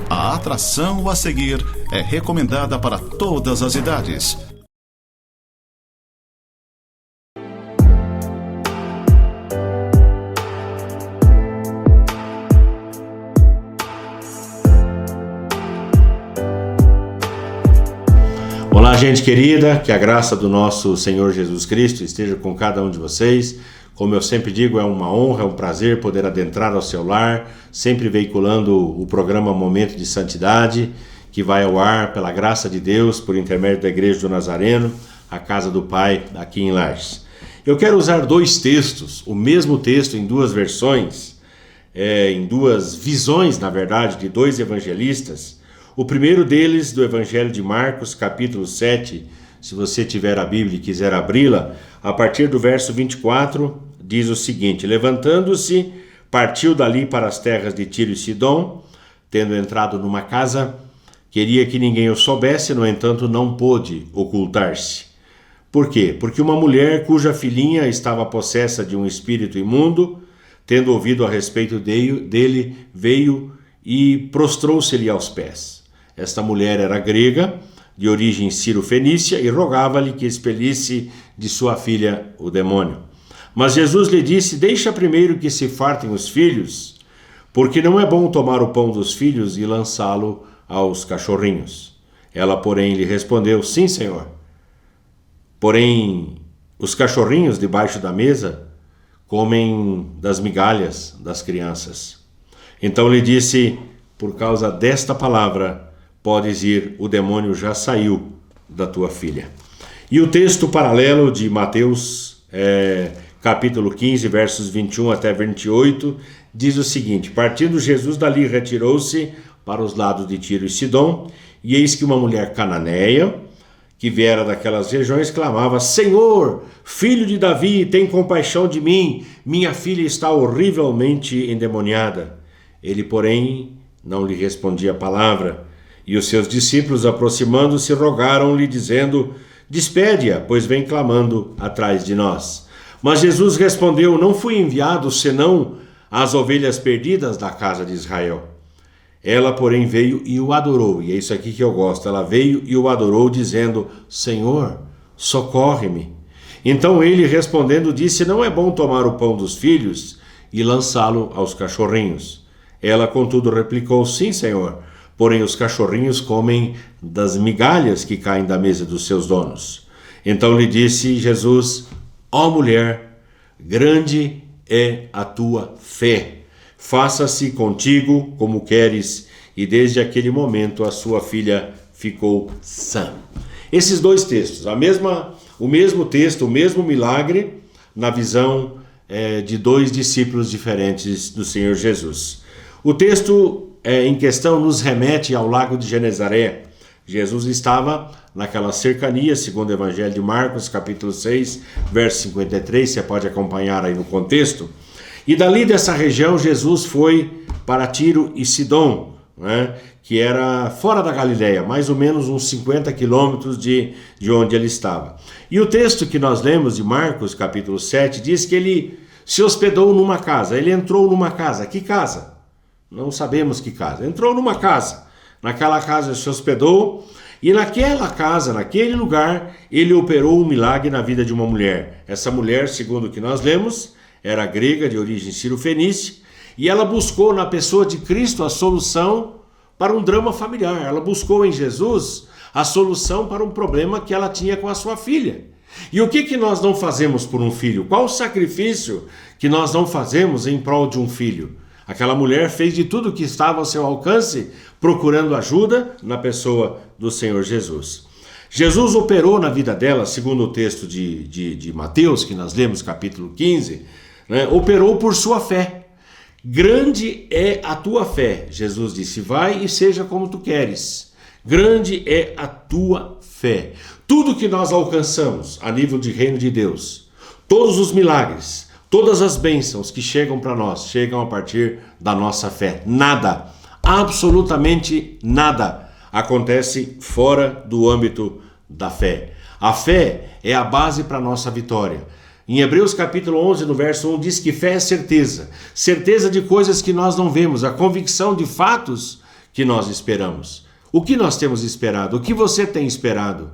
A atração a seguir é recomendada para todas as idades. Olá, gente querida, que a graça do nosso Senhor Jesus Cristo esteja com cada um de vocês. Como eu sempre digo, é uma honra, é um prazer poder adentrar ao seu lar, sempre veiculando o programa Momento de Santidade, que vai ao ar pela graça de Deus, por intermédio da Igreja do Nazareno, a Casa do Pai, aqui em Lages. Eu quero usar dois textos, o mesmo texto em duas versões, em duas visões, na verdade, de dois evangelistas. O primeiro deles, do Evangelho de Marcos, capítulo 7, se você tiver a Bíblia e quiser abri-la, a partir do verso 24, diz o seguinte: levantando-se, partiu dali para as terras de Tiro e Sidom, tendo entrado numa casa, queria que ninguém o soubesse, no entanto não pôde ocultar-se. Por quê? Porque uma mulher cuja filhinha estava possessa de um espírito imundo, tendo ouvido a respeito dele, veio e prostrou-se-lhe aos pés. Esta mulher era grega, de origem sírio-fenícia, e rogava-lhe que expelisse de sua filha o demônio. Mas Jesus lhe disse: deixa primeiro que se fartem os filhos, porque não é bom tomar o pão dos filhos e lançá-lo aos cachorrinhos. Ela, porém, lhe respondeu: sim, Senhor. Porém, os cachorrinhos debaixo da mesa comem das migalhas das crianças. Então lhe disse: por causa desta palavra, podes ir, o demônio já saiu da tua filha. E o texto paralelo de Mateus, capítulo 15, versos 21 até 28, diz o seguinte: partindo Jesus dali, retirou-se para os lados de Tiro e Sidom, e eis que uma mulher cananeia, que viera daquelas regiões, clamava: Senhor, filho de Davi, tem compaixão de mim, minha filha está horrivelmente endemoniada. Ele, porém, não lhe respondia palavra. E os seus discípulos, aproximando-se, rogaram-lhe, dizendo: despede-a, pois vem clamando atrás de nós. Mas Jesus respondeu: não fui enviado senão às ovelhas perdidas da casa de Israel. Ela, porém, veio e o adorou, e é isso aqui que eu gosto. Ela veio e o adorou, dizendo: Senhor, socorre-me. Então ele, respondendo, disse: não é bom tomar o pão dos filhos e lançá-lo aos cachorrinhos. Ela, contudo, replicou: sim, Senhor. Porém, os cachorrinhos comem das migalhas que caem da mesa dos seus donos. Então lhe disse Jesus: ó mulher, grande é a tua fé. Faça-se contigo como queres. E desde aquele momento a sua filha ficou sã. Esses dois textos, o mesmo texto, o mesmo milagre, na visão de dois discípulos diferentes do Senhor Jesus. O texto em questão nos remete ao lago de Genezaré. Jesus estava naquela cercania, segundo o Evangelho de Marcos, capítulo 6, verso 53, você pode acompanhar aí no contexto. E dali dessa região Jesus foi para Tiro e Sidom, que era fora da Galileia, mais ou menos uns 50 quilômetros de onde ele estava. E o texto que nós lemos de Marcos, capítulo 7, diz que ele se hospedou numa casa. Ele entrou numa casa. Que casa? Não sabemos que casa. Entrou numa casa. Naquela casa se hospedou, e naquela casa, naquele lugar, ele operou um milagre na vida de uma mulher. Essa mulher, segundo o que nós lemos, era grega, de origem sírio-fenícia, e ela buscou na pessoa de Cristo a solução para um drama familiar. Ela buscou em Jesus a solução para um problema que ela tinha com a sua filha. E o que nós não fazemos por um filho? Qual o sacrifício que nós não fazemos em prol de um filho? Aquela mulher fez de tudo que estava ao seu alcance, procurando ajuda na pessoa do Senhor Jesus. Jesus operou na vida dela, segundo o texto de Mateus, que nós lemos, capítulo 15, operou por sua fé. Grande é a tua fé, Jesus disse, vai e seja como tu queres. Grande é a tua fé. Tudo que nós alcançamos a nível de reino de Deus, todos os milagres, todas as bênçãos que chegam para nós, chegam a partir da nossa fé. Nada, absolutamente nada, acontece fora do âmbito da fé. A fé é a base para a nossa vitória. Em Hebreus capítulo 11, no verso 1, diz que fé é certeza. Certeza de coisas que nós não vemos, a convicção de fatos que nós esperamos. O que nós temos esperado? O que você tem esperado?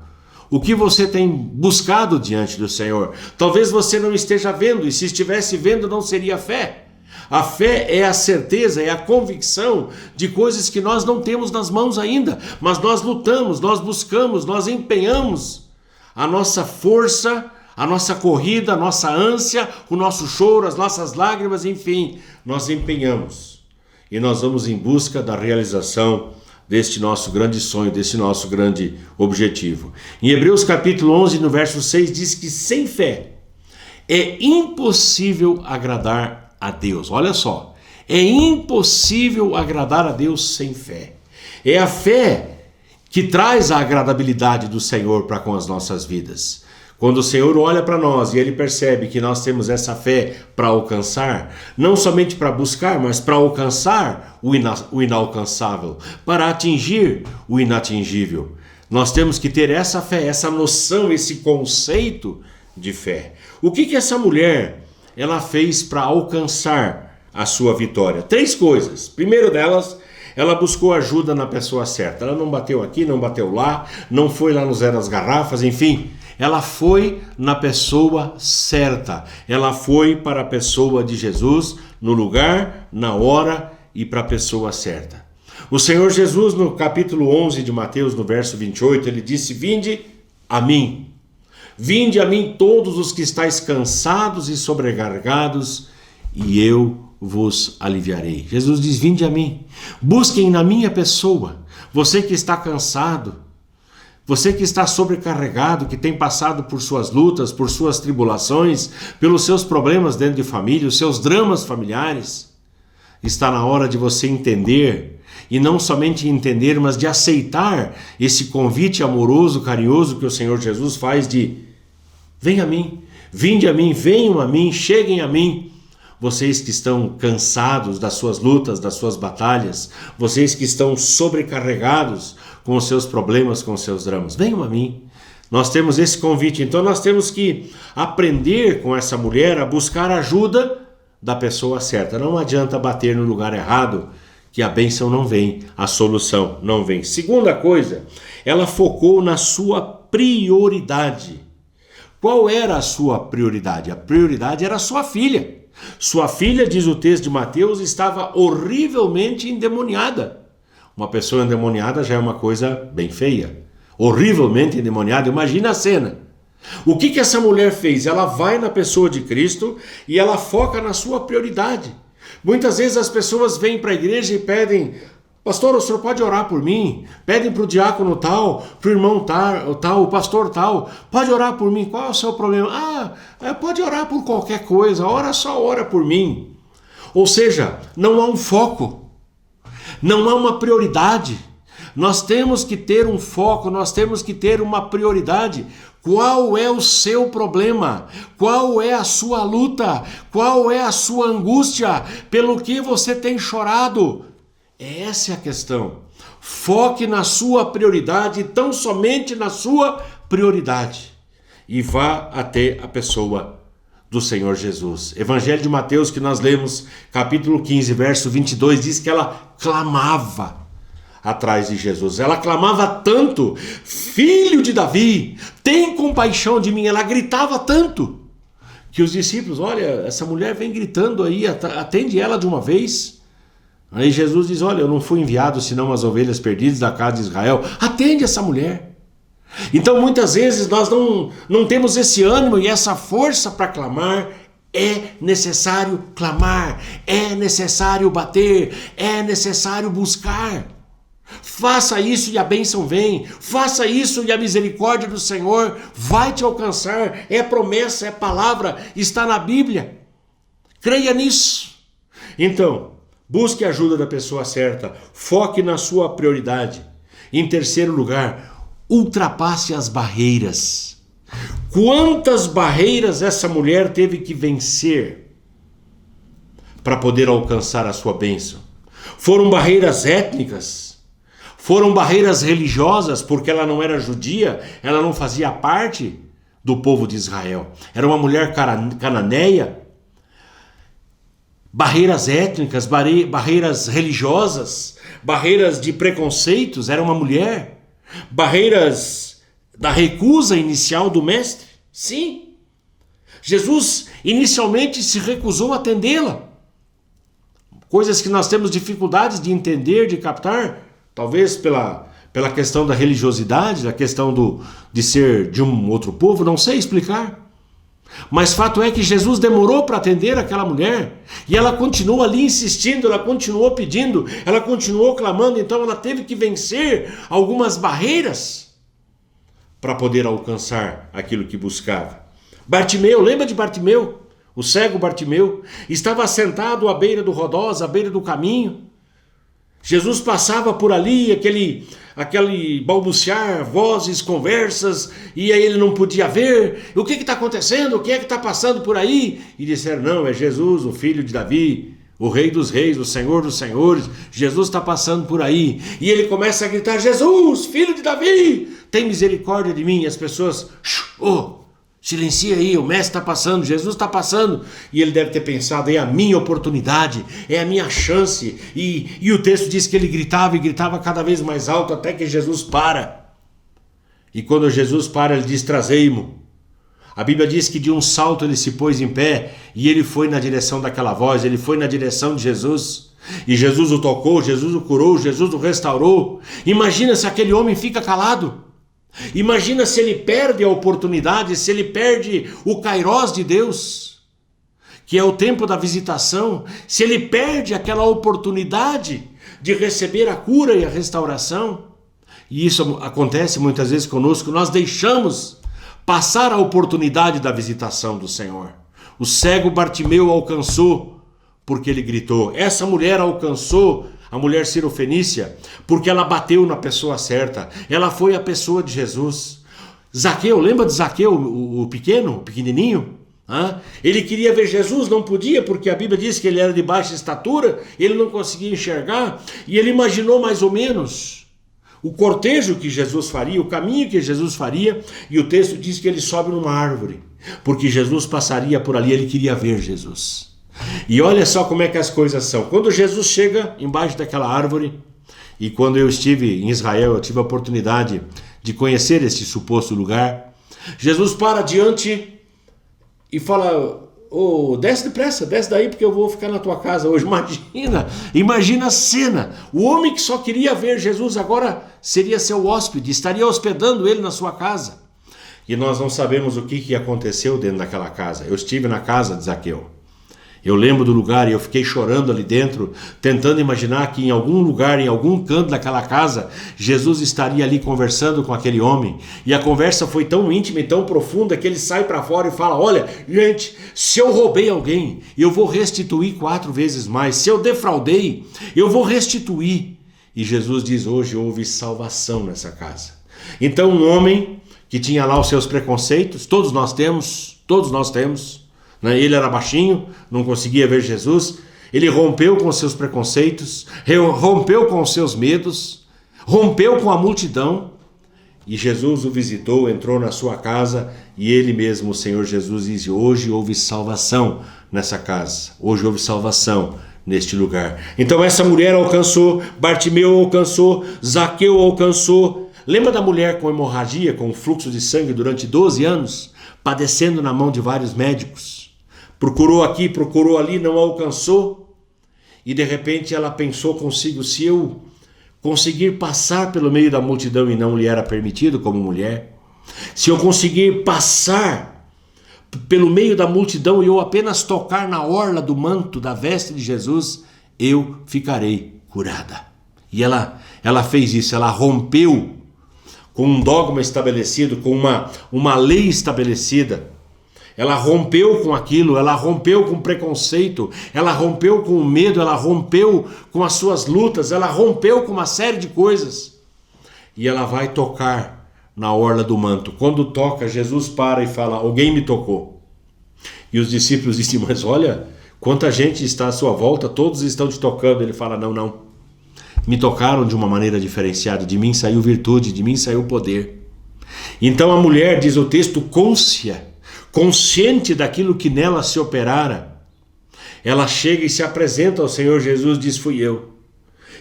O que você tem buscado diante do Senhor? Talvez você não esteja vendo, e se estivesse vendo não seria fé. A fé é a certeza, é a convicção de coisas que nós não temos nas mãos ainda, mas nós lutamos, nós buscamos, nós empenhamos a nossa força, a nossa corrida, a nossa ânsia, o nosso choro, as nossas lágrimas, enfim, nós empenhamos. E nós vamos em busca da realização deste nosso grande sonho, desse nosso grande objetivo. Em Hebreus capítulo 11, no verso 6, diz que sem fé é impossível agradar a Deus. Olha só, é impossível agradar a Deus sem fé. É a fé que traz a agradabilidade do Senhor para com as nossas vidas. Quando o Senhor olha para nós e Ele percebe que nós temos essa fé para alcançar, não somente para buscar, mas para alcançar o inalcançável, para atingir o inatingível. Nós temos que ter essa fé, essa noção, esse conceito de fé. O que essa mulher ela fez para alcançar a sua vitória? 3 coisas. Primeiro delas, ela buscou ajuda na pessoa certa. Ela não bateu aqui, não bateu lá, não foi lá no Zé das Garrafas, enfim. Ela foi na pessoa certa. Ela foi para a pessoa de Jesus, no lugar, na hora e para a pessoa certa. O Senhor Jesus, no capítulo 11 de Mateus, no verso 28, ele disse: Vinde a mim. Vinde a mim todos os que estáis cansados e sobrecarregados, e eu vos aliviarei. Jesus diz: vinde a mim. Busquem na minha pessoa. Você que está cansado, você que está sobrecarregado, que tem passado por suas lutas, por suas tribulações, pelos seus problemas dentro de família, os seus dramas familiares, está na hora de você entender, e não somente entender, mas de aceitar esse convite amoroso, carinhoso que o Senhor Jesus faz de: venha a mim, vinde a mim, venham a mim, cheguem a mim. Vocês que estão cansados das suas lutas, das suas batalhas, vocês que estão sobrecarregados com os seus problemas, com os seus dramas, venham a mim. Nós temos esse convite, então nós temos que aprender com essa mulher a buscar ajuda da pessoa certa. Não adianta bater no lugar errado, que a bênção não vem, a solução não vem. Segunda coisa, ela focou na sua prioridade. Qual era a sua prioridade? A prioridade era a sua filha. Sua filha, diz o texto de Mateus, estava horrivelmente endemoniada. Uma pessoa endemoniada já é uma coisa bem feia. Horrivelmente endemoniada, imagina a cena. O que essa mulher fez? Ela vai na pessoa de Cristo e ela foca na sua prioridade. Muitas vezes as pessoas vêm para a igreja e pedem: pastor, o senhor pode orar por mim? Pedem para o diácono tal, para o irmão tal, o pastor tal, pode orar por mim? Qual é o seu problema? Pode orar por qualquer coisa, ora por mim. Ou seja, não há um foco, não há uma prioridade. Nós temos que ter um foco, nós temos que ter uma prioridade. Qual é o seu problema? Qual é a sua luta? Qual é a sua angústia? Pelo que você tem chorado? Essa é a questão. Foque na sua prioridade, tão somente na sua prioridade. E vá até a pessoa do Senhor Jesus. Evangelho de Mateus, que nós lemos, capítulo 15, verso 22, diz que ela clamava atrás de Jesus. Ela clamava tanto: filho de Davi, tem compaixão de mim. Ela gritava tanto que os discípulos: olha, essa mulher vem gritando aí, atende ela de uma vez. Aí Jesus diz: olha, eu não fui enviado senão as ovelhas perdidas da casa de Israel. Atende essa mulher. Então muitas vezes nós não temos esse ânimo e essa força para clamar. É necessário clamar, é necessário bater, é necessário buscar. Faça isso e a bênção vem. Faça isso e a misericórdia do Senhor vai te alcançar. É promessa, é palavra, está na Bíblia. Creia nisso. Então, busque a ajuda da pessoa certa. Foque na sua prioridade. Em terceiro lugar, ultrapasse as barreiras. Quantas barreiras essa mulher teve que vencer para poder alcançar a sua bênção? Foram barreiras étnicas. Foram barreiras religiosas, porque ela não era judia, ela não fazia parte do povo de Israel. Era uma mulher cananeia. Barreiras étnicas, barreiras religiosas, barreiras de preconceitos, era uma mulher, barreiras da recusa inicial do mestre. Sim, Jesus inicialmente se recusou a atendê-la. Coisas que nós temos dificuldades de entender, de captar, talvez pela questão da religiosidade, da questão de ser de um outro povo, não sei explicar. Mas fato é que Jesus demorou para atender aquela mulher, e ela continuou ali insistindo, ela continuou pedindo, ela continuou clamando, então ela teve que vencer algumas barreiras para poder alcançar aquilo que buscava. Bartimeu, lembra de Bartimeu? O cego Bartimeu estava sentado à beira do Rodós, à beira do caminho. Jesus passava por ali, aquele balbuciar, vozes, conversas, e aí ele não podia ver. O que está acontecendo? O que é que está passando por aí? E disseram, não, é Jesus, o filho de Davi, o rei dos reis, o senhor dos senhores. Jesus está passando por aí. E ele começa a gritar, Jesus, filho de Davi, tem misericórdia de mim. E as pessoas, silencia aí, o mestre está passando, Jesus está passando. E ele deve ter pensado, é a minha oportunidade, é a minha chance. E o texto diz que ele gritava e gritava cada vez mais alto até que Jesus para. E quando Jesus para, ele diz, trazei-mo. A Bíblia diz que de um salto ele se pôs em pé e ele foi na direção daquela voz, ele foi na direção de Jesus. E Jesus o tocou, Jesus o curou, Jesus o restaurou. Imagina se aquele homem fica calado. Imagina se ele perde a oportunidade, se ele perde o kairós de Deus, que é o tempo da visitação, se ele perde aquela oportunidade de receber a cura e a restauração. E isso acontece muitas vezes conosco, nós deixamos passar a oportunidade da visitação do Senhor. O cego Bartimeu alcançou porque ele gritou. Essa mulher alcançou, a mulher cirofenícia, porque ela bateu na pessoa certa. Ela foi a pessoa de Jesus. Zaqueu, lembra de Zaqueu, o pequeno, o pequenininho? Ele queria ver Jesus, não podia, porque a Bíblia diz que ele era de baixa estatura, ele não conseguia enxergar, e ele imaginou mais ou menos o cortejo que Jesus faria, o caminho que Jesus faria, e o texto diz que ele sobe numa árvore, porque Jesus passaria por ali, ele queria ver Jesus. E olha só como é que as coisas são. Quando Jesus chega embaixo daquela árvore, e quando eu estive em Israel, eu tive a oportunidade de conhecer esse suposto lugar, Jesus para diante e fala, desce depressa, desce daí porque eu vou ficar na tua casa hoje. Imagina a cena. O homem que só queria ver Jesus agora seria seu hóspede, estaria hospedando ele na sua casa. E nós não sabemos o que aconteceu dentro daquela casa. Eu estive na casa de Zaqueu. Eu lembro do lugar e eu fiquei chorando ali dentro, tentando imaginar que em algum lugar, em algum canto daquela casa, Jesus estaria ali conversando com aquele homem. E a conversa foi tão íntima e tão profunda que ele sai para fora e fala, olha, gente, se eu roubei alguém, eu vou restituir 4 vezes mais. Se eu defraudei, eu vou restituir. E Jesus diz, hoje houve salvação nessa casa. Então um homem que tinha lá os seus preconceitos, todos nós temos, ele era baixinho, não conseguia ver Jesus. Ele rompeu com os seus preconceitos, rompeu com os seus medos, rompeu com a multidão. E Jesus o visitou, entrou na sua casa e ele mesmo, o Senhor Jesus, diz, hoje houve salvação nessa casa. Hoje houve salvação neste lugar. Então essa mulher alcançou, Bartimeu alcançou, Zaqueu alcançou. Lembra da mulher com hemorragia, com fluxo de sangue durante 12 anos, padecendo na mão de vários médicos? Procurou aqui, procurou ali, não alcançou. E de repente ela pensou consigo, se eu conseguir passar pelo meio da multidão e não lhe era permitido como mulher, se eu conseguir passar pelo meio da multidão e eu apenas tocar na orla do manto da veste de Jesus, eu ficarei curada. E ela fez isso, ela rompeu com um dogma estabelecido, com uma lei estabelecida. Ela rompeu com aquilo, ela rompeu com o preconceito, ela rompeu com o medo, ela rompeu com as suas lutas, ela rompeu com uma série de coisas. E ela vai tocar na orla do manto. Quando toca, Jesus para e fala, alguém me tocou. E os discípulos dizem, mas olha, quanta gente está à sua volta, todos estão te tocando. Ele fala, não. Me tocaram de uma maneira diferenciada, de mim saiu virtude, de mim saiu poder. Então a mulher, diz o texto, consciente daquilo que nela se operara, ela chega e se apresenta ao Senhor Jesus, diz, fui eu.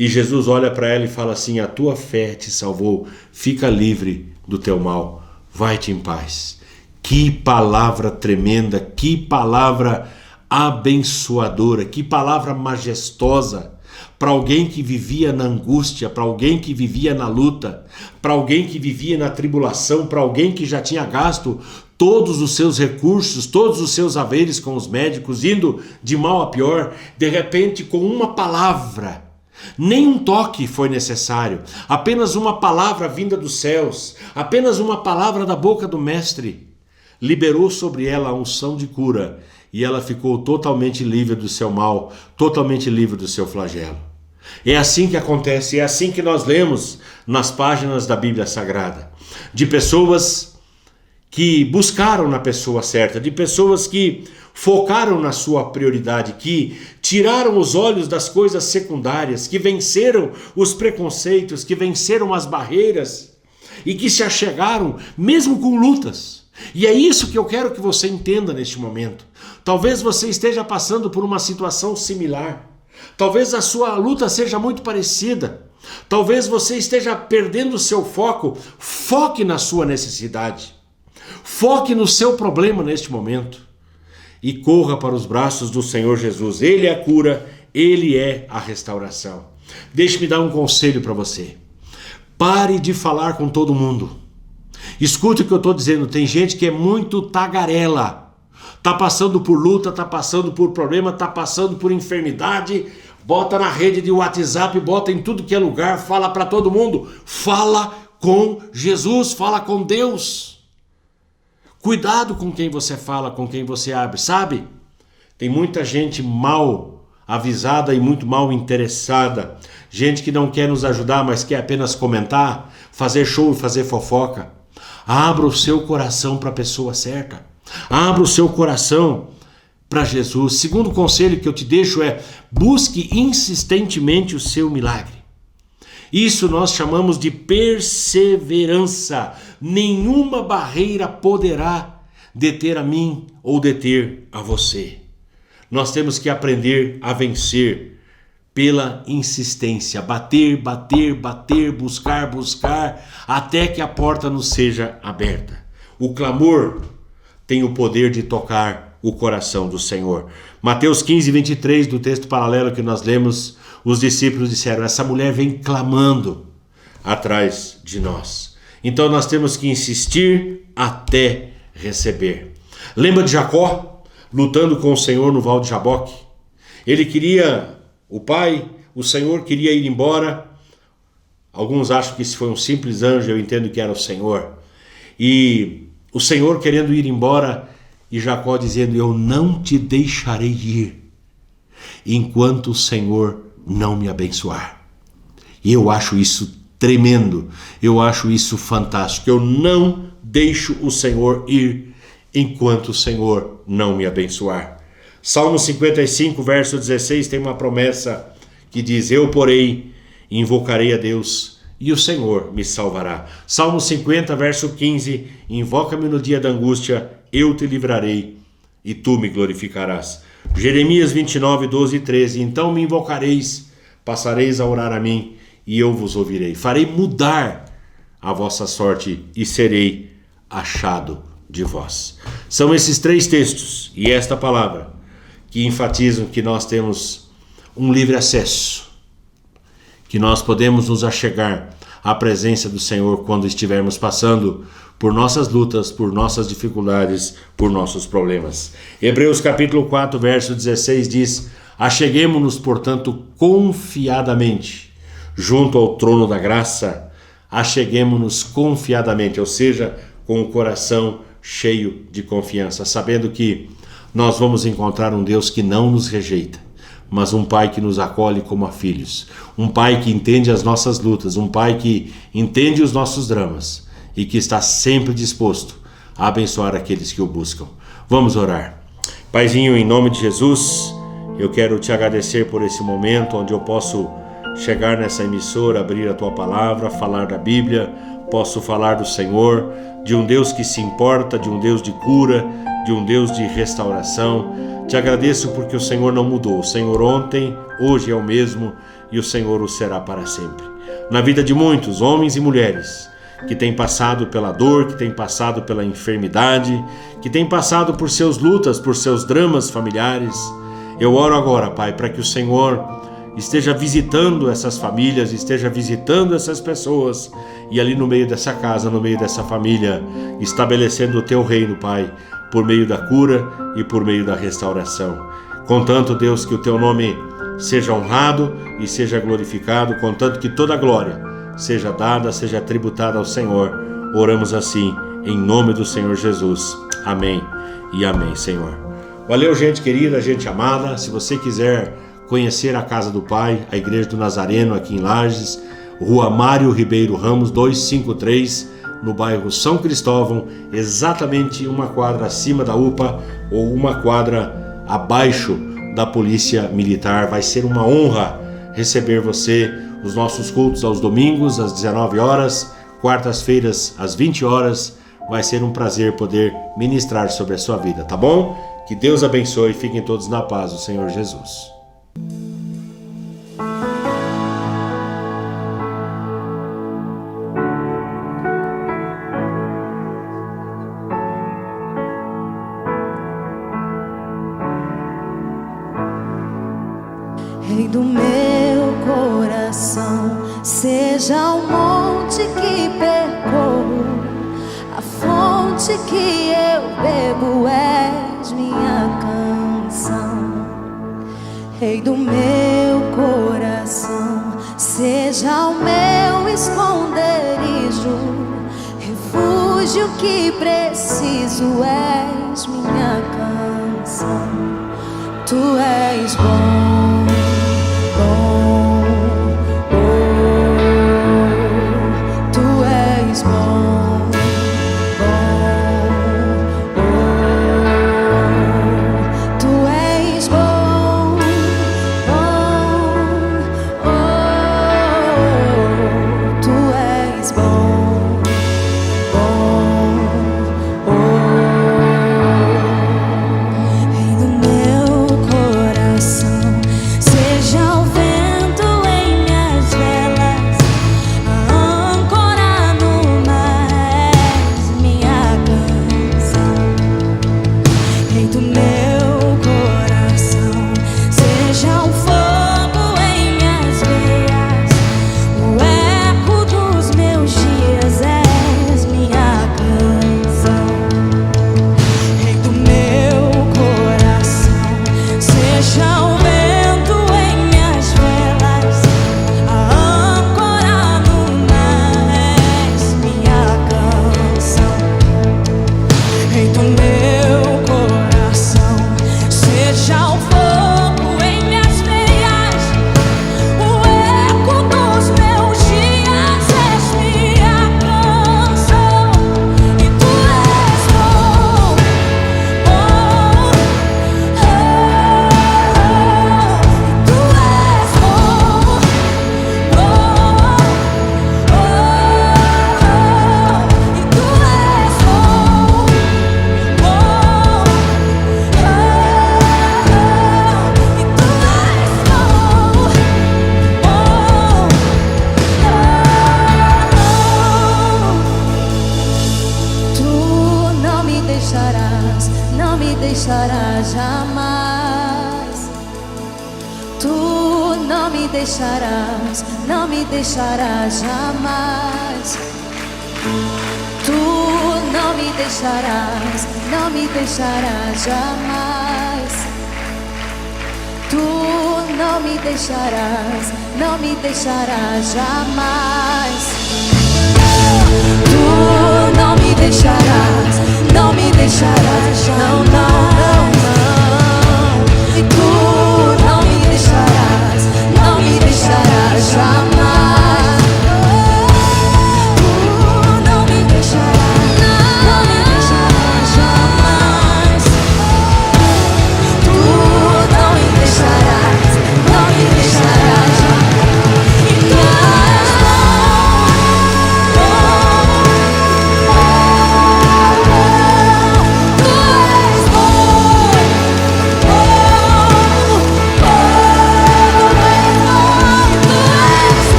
E Jesus olha para ela e fala assim: a tua fé te salvou, fica livre do teu mal, vai-te em paz. Que palavra tremenda, que palavra abençoadora, que palavra majestosa para alguém que vivia na angústia, para alguém que vivia na luta, para alguém que vivia na tribulação, para alguém que já tinha gasto todos os seus recursos, todos os seus haveres com os médicos, indo de mal a pior. De repente, com uma palavra, nem um toque foi necessário, apenas uma palavra vinda dos céus, apenas uma palavra da boca do Mestre, liberou sobre ela a unção de cura, e ela ficou totalmente livre do seu mal, totalmente livre do seu flagelo. É assim que acontece, é assim que nós lemos nas páginas da Bíblia Sagrada, de pessoas que buscaram na pessoa certa, de pessoas que focaram na sua prioridade, que tiraram os olhos das coisas secundárias, que venceram os preconceitos, que venceram as barreiras e que se achegaram mesmo com lutas. E é isso que eu quero que você entenda neste momento. Talvez você esteja passando por uma situação similar. Talvez a sua luta seja muito parecida. Talvez você esteja perdendo o seu foco. Foque na sua necessidade. Foque no seu problema neste momento. E corra para os braços do Senhor Jesus. Ele é a cura, Ele é a restauração. Deixe-me dar um conselho para você. Pare de falar com todo mundo. Escute o que eu estou dizendo. Tem gente que é muito tagarela. Está passando por luta, está passando por problema, está passando por enfermidade. Bota na rede de WhatsApp, bota em tudo que é lugar, fala para todo mundo. Fala com Jesus, fala com Deus. Cuidado com quem você fala, com quem você abre, sabe? Tem muita gente mal avisada e muito mal interessada. Gente que não quer nos ajudar, mas quer apenas comentar, fazer show e fazer fofoca. Abra o seu coração para a pessoa certa. Abra o seu coração para Jesus. Segundo conselho que eu te deixo é: busque insistentemente o seu milagre. Isso nós chamamos de perseverança. Nenhuma barreira poderá deter a mim ou deter a você. Nós temos que aprender a vencer pela insistência. Bater, bater, bater, buscar, buscar, até que a porta nos seja aberta. O clamor tem o poder de tocar o coração do Senhor. Mateus 15, 23, do texto paralelo que nós lemos, os discípulos disseram: essa mulher vem clamando atrás de nós. Então nós temos que insistir até receber. Lembra de Jacó lutando com o Senhor no Val de Jaboque? Ele queria, o Senhor queria ir embora. Alguns acham que isso foi um simples anjo, eu entendo que era o Senhor. E o Senhor querendo ir embora e Jacó dizendo: eu não te deixarei ir enquanto o Senhor não me abençoar. E eu acho isso tremendo, eu acho isso fantástico. Eu não deixo o Senhor ir enquanto o Senhor não me abençoar. Salmo 55, verso 16 tem uma promessa que diz: eu, porém, invocarei a Deus e o Senhor me salvará. Salmo 50, verso 15: invoca-me no dia da angústia, eu te livrarei e tu me glorificarás. Jeremias 29, 12 e 13: então me invocareis, passareis a orar a mim e eu vos ouvirei. Farei mudar a vossa sorte e serei achado de vós. São esses três textos e esta palavra que enfatizam que nós temos um livre acesso, que nós podemos nos achegar à presença do Senhor quando estivermos passando por nossas lutas, por nossas dificuldades, por nossos problemas. Hebreus capítulo 4, verso 16 diz: acheguemo-nos, portanto, confiadamente junto ao trono da graça, acheguemo-nos confiadamente, ou seja, com o coração cheio de confiança, sabendo que nós vamos encontrar um Deus que não nos rejeita, mas um Pai que nos acolhe como a filhos, um Pai que entende as nossas lutas, um Pai que entende os nossos dramas e que está sempre disposto a abençoar aqueles que o buscam. Vamos orar. Paizinho, em nome de Jesus, eu quero te agradecer por esse momento onde eu posso chegar nessa emissora, abrir a tua palavra, falar da Bíblia, posso falar do Senhor, de um Deus que se importa, de um Deus de cura, de um Deus de restauração. Te agradeço porque o Senhor não mudou. O Senhor ontem, hoje é o mesmo e o Senhor o será para sempre. Na vida de muitos homens e mulheres que têm passado pela dor, que têm passado pela enfermidade, que têm passado por seus lutas, por seus dramas familiares, eu oro agora, Pai, para que o Senhor esteja visitando essas famílias, esteja visitando essas pessoas e ali no meio dessa casa, no meio dessa família, estabelecendo o Teu reino, Pai, por meio da cura e por meio da restauração. Contanto, Deus, que o Teu nome seja honrado e seja glorificado, contanto que toda a glória seja dada, seja tributada ao Senhor. Oramos assim, em nome do Senhor Jesus. Amém e amém, Senhor. Valeu, gente querida, gente amada. Se você quiser conhecer a Casa do Pai, a Igreja do Nazareno aqui em Lages, Rua Mário Ribeiro Ramos 253, no bairro São Cristóvão, exatamente uma quadra acima da UPA ou uma quadra abaixo da Polícia Militar. Vai ser uma honra receber você. Os nossos cultos aos domingos às 19 horas, quartas-feiras às 20 horas. Vai ser um prazer poder ministrar sobre a sua vida, tá bom? Que Deus abençoe e fiquem todos na paz do Senhor Jesus. Rei do meu coração, seja o monte que percorro, a fonte que eu bebo, és minha canção. Rei do meu coração, seja o meu esconderijo, refúgio que preciso, és minha canção. Tu és bom, bom, oh, tu és bom, bom, oh, tu és bom, bom, oh, tu és bom, bom, oh. Rei do meu coração, seja o vento em minhas velas, a âncora no mar, és minha canção. Rei do meu coração, seja o fogo em minhas veias, o eco dos meus dias, és minha canção. Rei do meu coração, seja o vento em minhas velas, a âncora no mar, és minha canção. Rei do meu coração, seja o fogo em minhas veias, o eco dos meus dias, és minha canção. E tu és bom, bom, oh, e tu és bom, bom, oh, e tu és bom, bom, e tu és bom, tu não me deixarás, não me deixarás jamais. Tu não me deixarás, não me deixarás jamais. Tu não me deixarás, não me deixarás jamais. Tu não me deixarás, não me deixarás jamais. Tu não me deixarás, não me deixarás, não, não, não.